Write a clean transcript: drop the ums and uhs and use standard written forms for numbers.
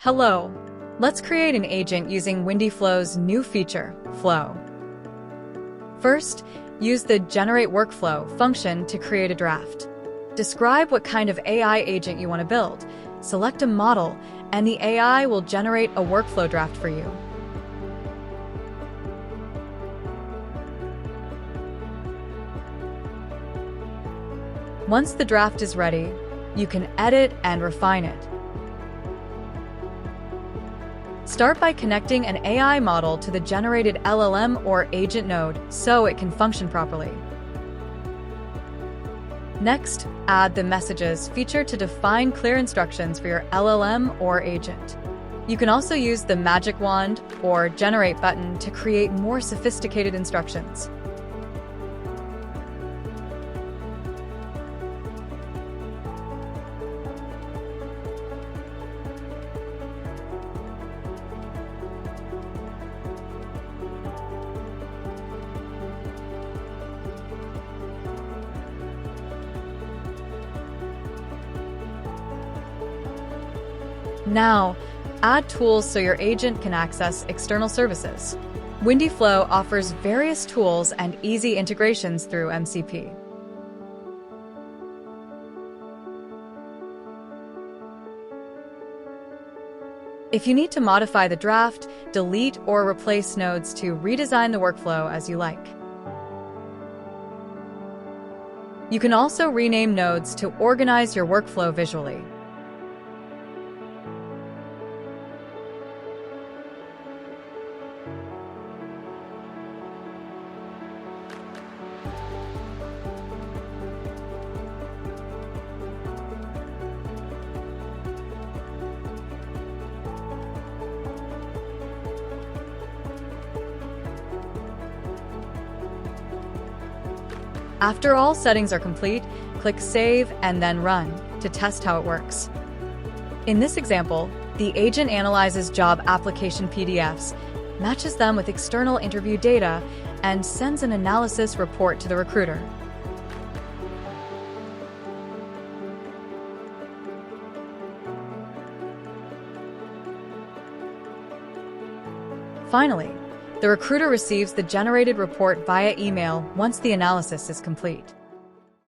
Hello. Let's create an agent using WindyFlo's new feature, Flow. First, use the Generate Workflow function to create a draft. Describe what kind of AI agent you want to build. Select a model, and the AI will generate a workflow draft for you. Once the draft is ready, you can edit and refine it. Start by connecting an AI model to the generated LLM or agent node so it can function properly. Next, add the Messages feature to define clear instructions for your LLM or agent. You can also use the magic wand or generate button to create more sophisticated instructions. Now, add tools so your agent can access external services. WindyFlo offers various tools and easy integrations through MCP. If you need to modify the draft, delete or replace nodes to redesign the workflow as you like. You can also rename nodes to organize your workflow visually. After all settings are complete, click Save and then Run to test how it works. In this example, the agent analyzes job application PDFs, matches them with external interview data, and sends an analysis report to the recruiter. Finally, the recruiter receives the generated report via email once the analysis is complete.